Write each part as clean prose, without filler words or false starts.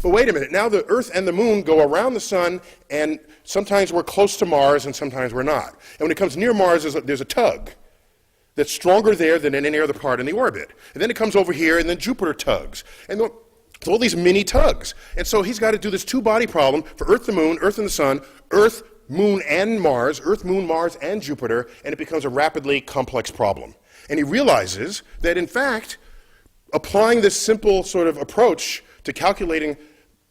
But wait a minute, now the Earth and the moon go around the sun, and sometimes we're close to Mars and sometimes we're not. And when it comes near Mars, there's a tug that's stronger there than in any other part in the orbit. And then it comes over here, and then Jupiter tugs. And it's all these mini tugs. And so he's got to do this two-body problem for Earth, the moon, Earth and the sun, Earth, moon, and Mars, Earth, moon, Mars, and Jupiter, and it becomes a rapidly complex problem. And he realizes that, in fact, applying this simple sort of approach to calculating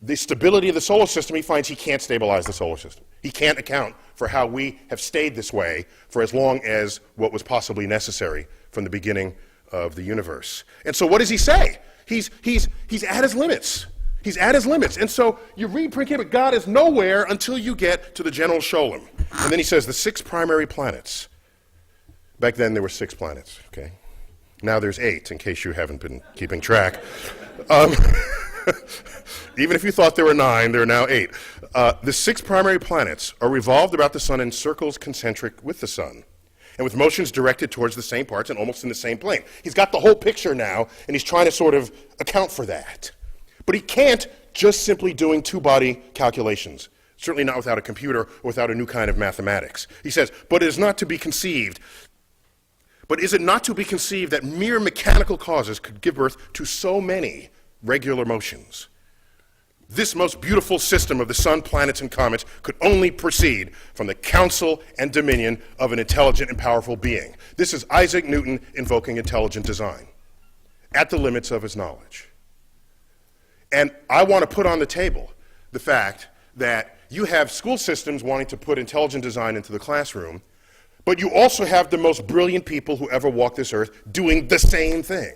the stability of the solar system, he finds he can't stabilize the solar system. He can't account for how we have stayed this way for as long as what was possibly necessary from the beginning of the universe. And so what does he say? He's at his limits. He's at his limits. And so you read Principia, God is nowhere until you get to the general Sholem. And then he says the 6 primary planets. Back then there were 6 planets, okay? Now there's 8, in case you haven't been keeping track. Even if you thought there were 9, there are now 8. The 6 primary planets are revolved about the sun in circles concentric with the sun, and with motions directed towards the same parts and almost in the ssame plane. He's got the whole picture now, and he's trying to sort of account for that. But he can't just simply doing two-body calculations, certainly not without a computer or without a new kind of mathematics. He says, but it is not to be conceived. But is it not to be conceived that mere mechanical causes could give birth to so many regular motions? This most beautiful system of the sun, planets, and comets could only proceed from the counsel and dominion of an intelligent and powerful being. This is Isaac Newton invoking intelligent design at the limits of his knowledge. And I want to put on the table the fact that you have school systems wanting to put intelligent design into the classroom, but you also have the most brilliant people who ever walked this earth doing the same thing.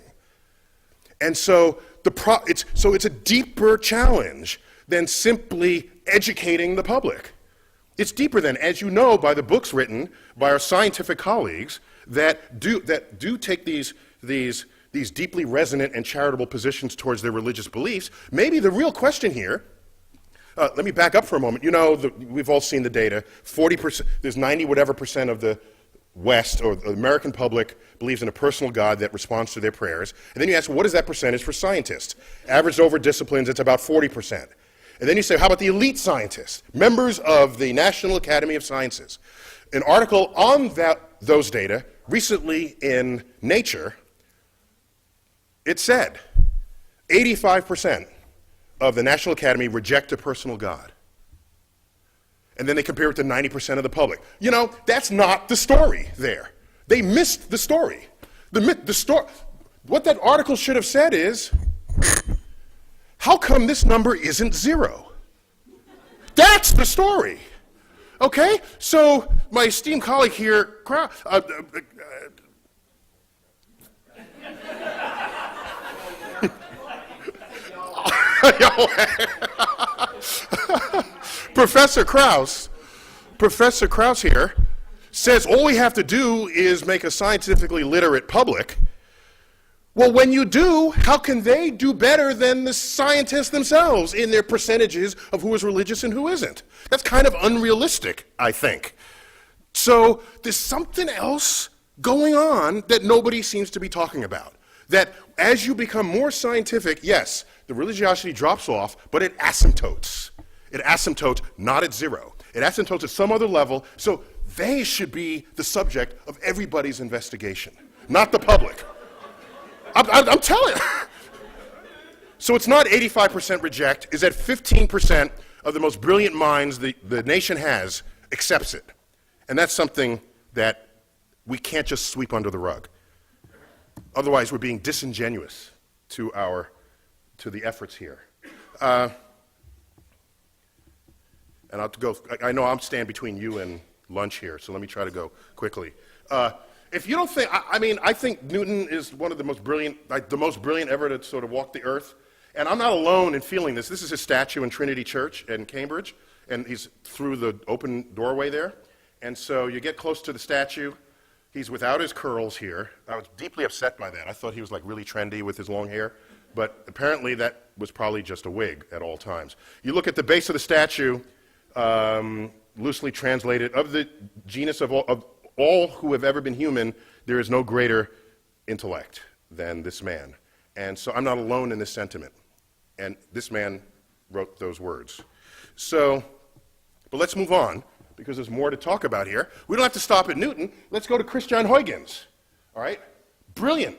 And so it's a deeper challenge than simply educating the public. It's deeper than, as you know, by the books written by our scientific colleagues that do take these deeply resonant and charitable positions towards their religious beliefs. Maybe the real question here, let me back up for a moment. You know, we've all seen the data. 40%, there's 90 whatever percent of the West, or the American public, believes in a personal God that responds to their prayers. And then you ask, what is that percentage for scientists? Averaged over disciplines, it's about 40%. And then you say, how about the elite scientists, members of the National Academy of Sciences? An article on those data recently in Nature, it said 85% of the National Academy reject a personal God. And then they compare it to 90% of the public. You know, that's not the story there. They missed the story. What that article should have said is, how come this number isn't 0? That's the story. Okay? So my esteemed colleague here, Professor Krauss here says all we have to do is make a scientifically literate public. Well, when you do, how can they do better than the scientists themselves in their percentages of who is religious and who isn't? That's kind of unrealistic, I think. So there's something else going on that nobody seems to be talking about. That as you become more scientific, yes, the religiosity drops off, but it asymptotes. It asymptotes not at 0. It asymptotes at some other level, so they should be the subject of everybody's investigation, not the public. I'm telling you. So it's not 85% reject, it's that 15% of the most brilliant minds the nation has accepts it. And that's something that we can't just sweep under the rug. Otherwise, we're being disingenuous to the efforts here. And I know I'm standing between you and lunch here, so let me try to go quickly. If you don't think, I think Newton is one of the most brilliant ever to sort of walk the earth. And I'm not alone in feeling this. This is his statue in Trinity Church in Cambridge, and he's through the open doorway there. And so you get close to the statue. He's without his curls here. I was deeply upset by that. I thought he was like really trendy with his long hair. But apparently that was probably just a wig at all times. You look at the base of the statue, loosely translated, of the genus of all who have ever been human, there is no greater intellect than this man. And so I'm not alone in this sentiment. And this man wrote those words. So, but let's move on, because there's more to talk about here. We don't have to stop at Newton. Let's go to Christian Huygens, all right? Brilliant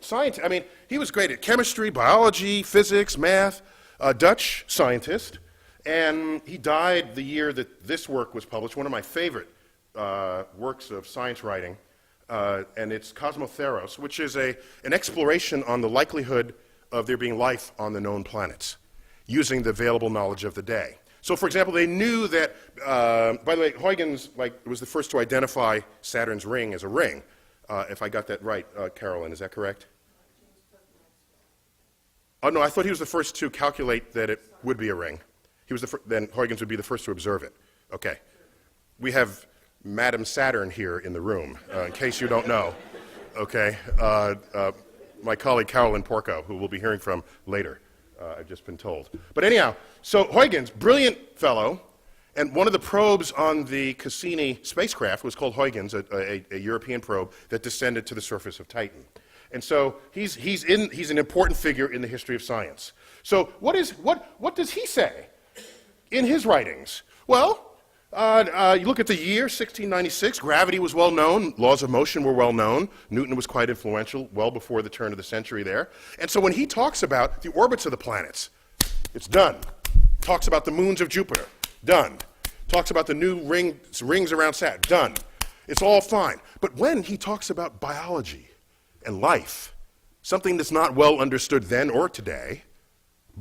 scientist. I mean, he was great at chemistry, biology, physics, math, Dutch scientist, and he died the year that this work was published, one of my favorite works of science writing, and it's Cosmotheros, which is an exploration on the likelihood of there being life on the known planets, using the available knowledge of the day. So, for example, they knew that, by the way, Huygens was the first to identify Saturn's ring as a ring. If I got that right, Carolyn, is that correct? Oh, no, I thought he was the first to calculate that it would be a ring. He was then Huygens would be the first to observe it. Okay. We have Madam Saturn here in the room, in case you don't know. Okay. My colleague Carolyn Porco, who we'll be hearing from later, I've just been told. But anyhow, so Huygens, brilliant fellow, and one of the probes on the Cassini spacecraft was called Huygens, a European probe that descended to the surface of Titan. And so he's an important figure in the history of science. So what does he say in his writings? Well, you look at the year, 1696, gravity was well known, laws of motion were well known, Newton was quite influential well before the turn of the century there. And so when he talks about the orbits of the planets, it's done. Talks about the moons of Jupiter, done. Talks about the new rings around Saturn, done. It's all fine. But when he talks about biology and life, something that's not well understood then or today,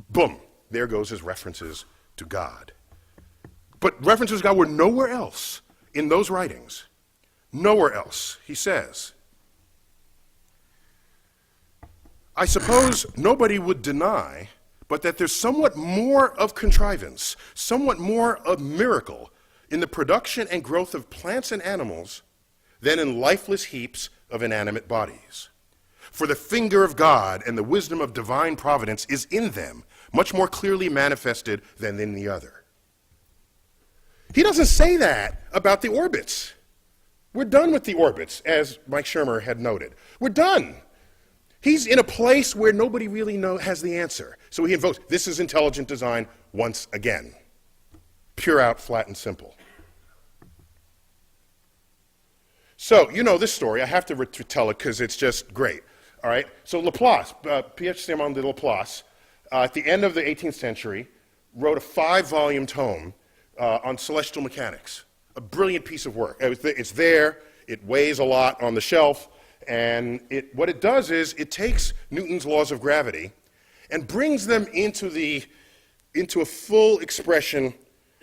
boom, there goes his references to God. But references to God were nowhere else in those writings. Nowhere else, he says. I suppose nobody would deny but that there's somewhat more of contrivance, somewhat more of miracle in the production and growth of plants and animals than in lifeless heaps of inanimate bodies. For the finger of God and the wisdom of divine providence is in them, much more clearly manifested than in the other. He doesn't say that about the orbits. We're done with the orbits, as Mike Shermer had noted. We're done. He's in a place where nobody really has the answer. So he invokes, this is intelligent design once again. Pure out, flat and simple. So, you know this story. I have to tell it because it's just great. All right? So Laplace, Pierre Simon de Laplace, at the end of the 18th century, wrote a 5-volume tome on celestial mechanics. A brilliant piece of work. It's there. It weighs a lot on the shelf. And what it does is it takes Newton's laws of gravity and brings them into a full expression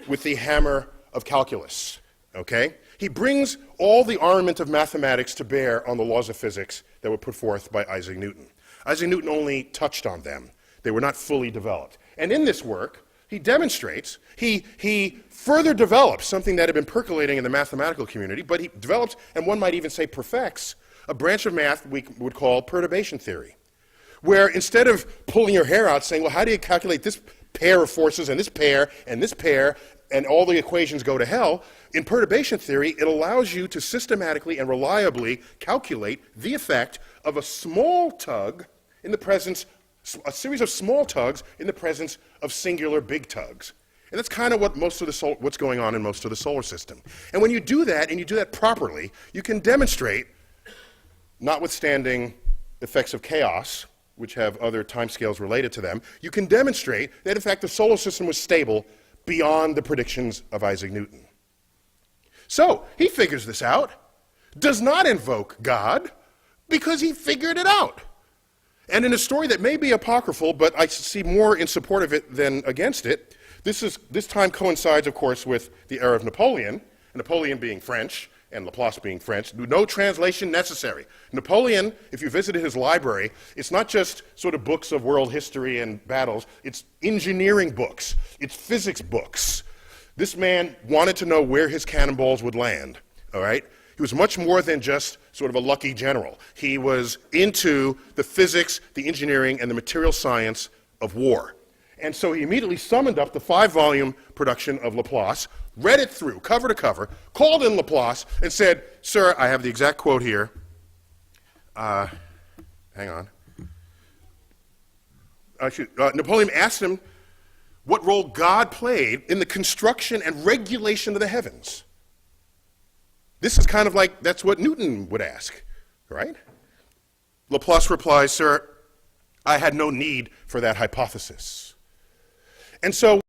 with the hammer of calculus, okay? He brings all the armament of mathematics to bear on the laws of physics that were put forth by Isaac Newton. Isaac Newton only touched on them. They were not fully developed. And in this work, he demonstrates, he further develops something that had been percolating in the mathematical community, but he develops, and one might even say perfects, a branch of math we would call perturbation theory, where instead of pulling your hair out saying, well, how do you calculate this pair of forces and this pair, and all the equations go to hell, in perturbation theory, it allows you to systematically and reliably calculate the effect of a small tug in the presence, a series of small tugs in the presence of singular big tugs. And that's kind of what's going on in most of the solar system. And when you do that, and you do that properly, you can demonstrate, notwithstanding effects of chaos, which have other timescales related to them, you can demonstrate that, in fact, the solar system was stable beyond the predictions of Isaac Newton. So, he figures this out, does not invoke God, because he figured it out. And in a story that may be apocryphal, but I see more in support of it than against it, this time coincides, of course, with the era of Napoleon, Napoleon being French, and Laplace being French, no translation necessary. Napoleon, if you visited his library, it's not just sort of books of world history and battles, it's engineering books, it's physics books. This man wanted to know where his cannonballs would land, all right? He was much more than just sort of a lucky general. He was into the physics, the engineering, and the material science of war. And so he immediately summoned up the 5-volume production of Laplace, read it through, cover to cover, called in Laplace, and said, sir, I have the exact quote here. Hang on. Napoleon asked him, what role God played in the construction and regulation of the heavens. This is kind of like, that's what Newton would ask, right? Laplace replies, sir, I had no need for that hypothesis. And so